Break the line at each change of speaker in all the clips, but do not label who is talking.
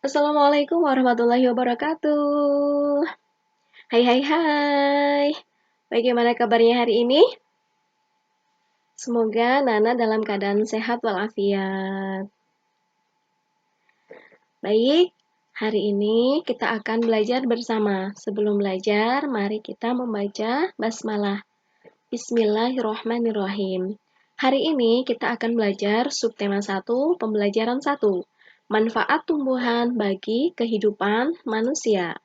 Assalamualaikum warahmatullahi wabarakatuh. Hai hai hai. Bagaimana kabarnya hari ini? Semoga Nana dalam keadaan sehat walafiat. Baik, hari ini kita akan belajar bersama. Sebelum belajar, mari kita membaca basmalah. Bismillahirrahmanirrahim. Hari ini kita akan belajar subtema 1, pembelajaran 1. Manfaat tumbuhan bagi kehidupan manusia.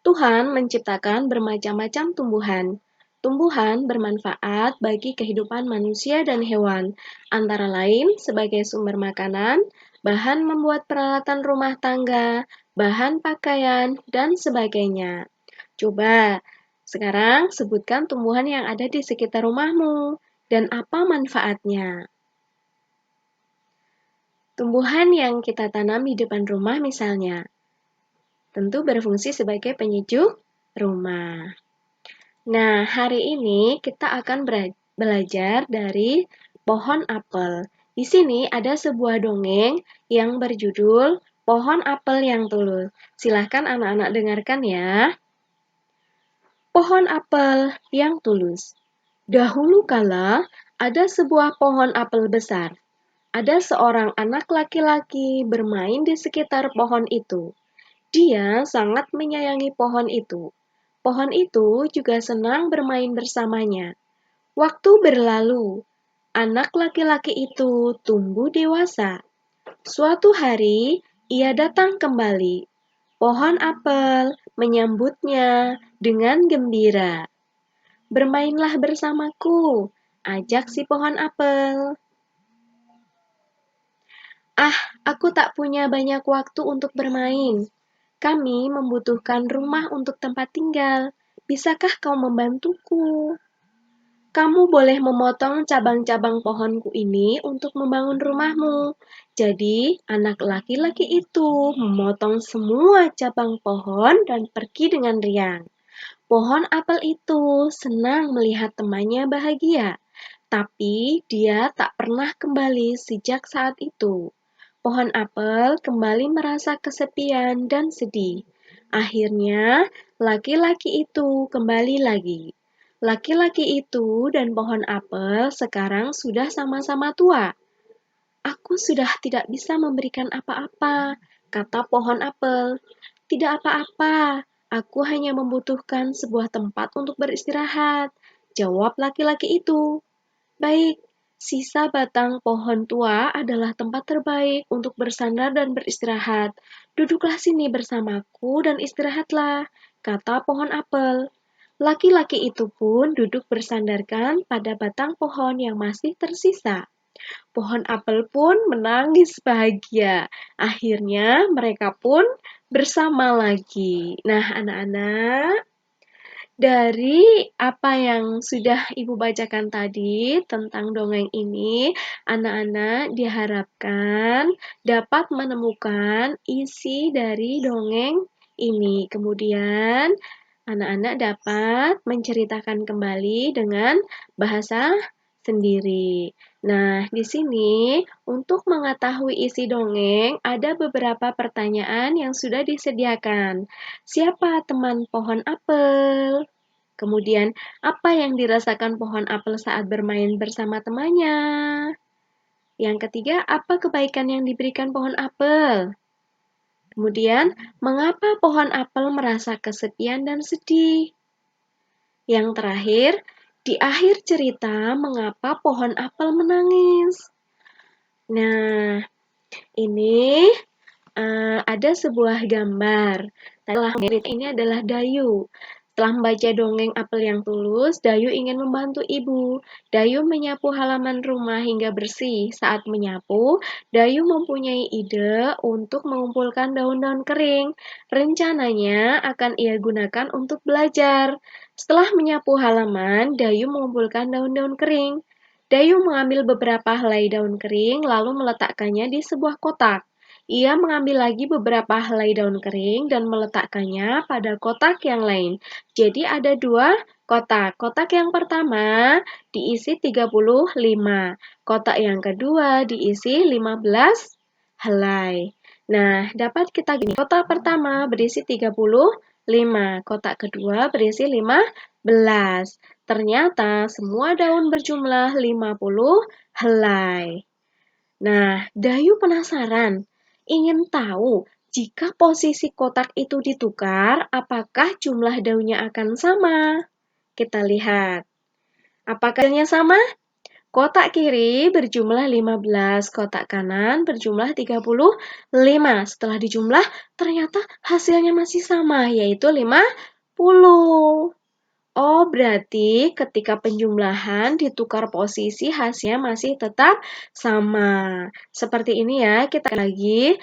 Tuhan menciptakan bermacam-macam tumbuhan. Tumbuhan bermanfaat bagi kehidupan manusia dan hewan, antara lain sebagai sumber makanan, bahan membuat peralatan rumah tangga, bahan pakaian, dan sebagainya. Coba sekarang sebutkan tumbuhan yang ada di sekitar rumahmu dan apa manfaatnya. Tumbuhan yang kita tanam di depan rumah misalnya, tentu berfungsi sebagai penyejuk rumah. Nah, hari ini kita akan belajar dari pohon apel. Di sini ada sebuah dongeng yang berjudul Pohon Apel yang Tulus. Silahkan anak-anak dengarkan ya. Pohon apel yang tulus. Dahulu kala ada sebuah pohon apel besar. Ada seorang anak laki-laki bermain di sekitar pohon itu. Dia sangat menyayangi pohon itu. Pohon itu juga senang bermain bersamanya. Waktu berlalu, anak laki-laki itu tumbuh dewasa. Suatu hari, ia datang kembali. Pohon apel menyambutnya dengan gembira. Bermainlah bersamaku, ajak si pohon apel. Ah, aku tak punya banyak waktu untuk bermain. Kami membutuhkan rumah untuk tempat tinggal. Bisakah kau membantuku? Kamu boleh memotong cabang-cabang pohonku ini untuk membangun rumahmu. Jadi, anak laki-laki itu memotong semua cabang pohon dan pergi dengan riang. Pohon apel itu senang melihat temannya bahagia, tapi dia tak pernah kembali sejak saat itu. Pohon apel kembali merasa kesepian dan sedih. Akhirnya, laki-laki itu kembali lagi. Laki-laki itu dan pohon apel sekarang sudah sama-sama tua. Aku sudah tidak bisa memberikan apa-apa, kata pohon apel. Tidak apa-apa, aku hanya membutuhkan sebuah tempat untuk beristirahat, jawab laki-laki itu. Baik, sisa batang pohon tua adalah tempat terbaik untuk bersandar dan beristirahat. Duduklah sini bersamaku dan istirahatlah, kata pohon apel. Laki-laki itu pun duduk bersandarkan pada batang pohon yang masih tersisa. Pohon apel pun menangis bahagia. Akhirnya mereka pun bersama lagi. Nah, anak-anak, dari apa yang sudah Ibu bacakan tadi tentang dongeng ini, anak-anak diharapkan dapat menemukan isi dari dongeng ini. Kemudian, anak-anak dapat menceritakan kembali dengan bahasa sendiri. Nah, di sini untuk mengetahui isi dongeng, ada beberapa pertanyaan yang sudah disediakan. Siapa teman pohon apel? Kemudian, apa yang dirasakan pohon apel saat bermain bersama temannya? Yang ketiga, apa kebaikan yang diberikan pohon apel? Kemudian, mengapa pohon apel merasa kesepian dan sedih? Yang terakhir, di akhir cerita, mengapa pohon apel menangis? Nah, ini ada sebuah gambar. Ini adalah Dayu. Setelah membaca dongeng Apel yang Tulus, Dayu ingin membantu ibu. Dayu menyapu halaman rumah hingga bersih. Saat menyapu, Dayu mempunyai ide untuk mengumpulkan daun-daun kering. Rencananya akan ia gunakan untuk belajar. Setelah menyapu halaman, Dayu mengumpulkan daun-daun kering. Dayu mengambil beberapa helai daun kering lalu meletakkannya di sebuah kotak. Ia mengambil lagi beberapa helai daun kering dan meletakkannya pada kotak yang lain. Jadi ada dua kotak. Kotak yang pertama diisi 35. Kotak yang kedua diisi 15 helai. Nah, dapat kita gini. Kotak pertama berisi 35, kotak kedua berisi 15. Ternyata semua daun berjumlah 50 helai. Nah, Dayu penasaran. Ingin tahu jika posisi kotak itu ditukar, apakah jumlah daunnya akan sama? Kita lihat. Apakah hasilnya sama? Kotak kiri berjumlah 15, kotak kanan berjumlah 35. Setelah dijumlah, ternyata hasilnya masih sama, yaitu 50. Oh, berarti ketika penjumlahan ditukar posisi hasilnya masih tetap sama. Seperti ini ya, kita lagi.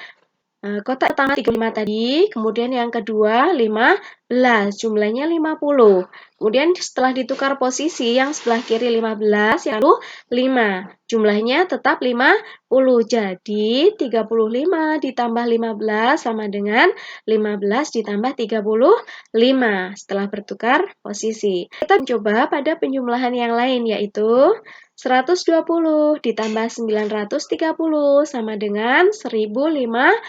Kotak pertama 35 tadi, kemudian yang kedua 15, jumlahnya 50. Kemudian setelah ditukar posisi, yang sebelah kiri 15, yang lalu 5. Jumlahnya tetap 50. Jadi 35 ditambah 15 sama dengan 15 ditambah 35 setelah bertukar posisi. Kita coba pada penjumlahan yang lain, yaitu 120 ditambah 930 sama dengan 1050.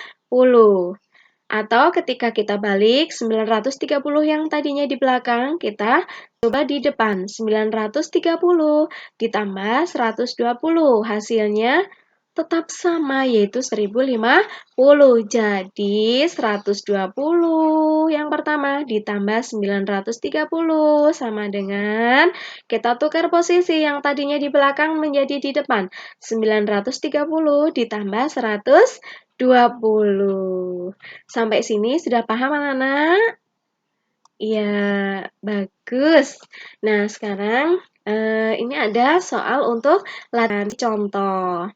Atau ketika kita balik 930 yang tadinya di belakang, kita coba di depan. 930 ditambah 120. Hasilnya tetap sama, yaitu 1050. Jadi 120 yang pertama ditambah 930 sama dengan kita tukar posisi yang tadinya di belakang menjadi di depan. 930 ditambah 120. Sampai sini sudah paham anak-anak? Iya, bagus. Nah, sekarang ini ada soal untuk latihan contoh.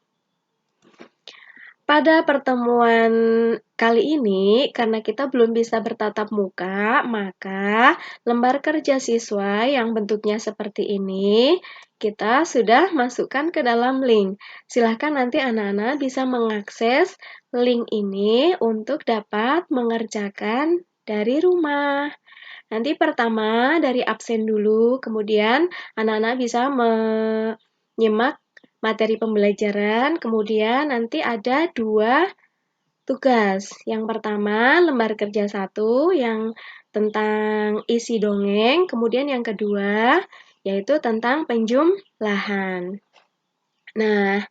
Pada pertemuan kali ini, karena kita belum bisa bertatap muka, maka lembar kerja siswa yang bentuknya seperti ini, kita sudah masukkan ke dalam link. Silahkan nanti anak-anak bisa mengakses link ini untuk dapat mengerjakan dari rumah. Nanti pertama dari absen dulu, kemudian anak-anak bisa menyimak materi pembelajaran, kemudian nanti ada 2 tugas. Yang pertama, lembar kerja 1 yang tentang isi dongeng, kemudian yang kedua yaitu tentang penjumlahan. Nah,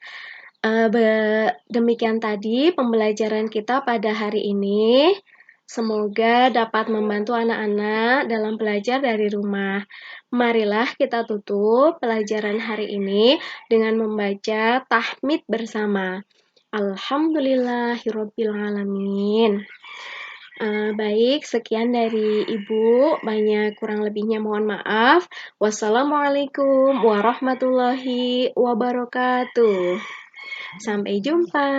demikian tadi pembelajaran kita pada hari ini. Semoga dapat membantu anak-anak dalam belajar dari rumah. Marilah kita tutup pelajaran hari ini dengan membaca tahmid bersama. Alhamdulillahirrabbilalamin. Baik, sekian dari Ibu. Banyak kurang lebihnya mohon maaf. Wassalamualaikum warahmatullahi wabarakatuh. Sampai jumpa.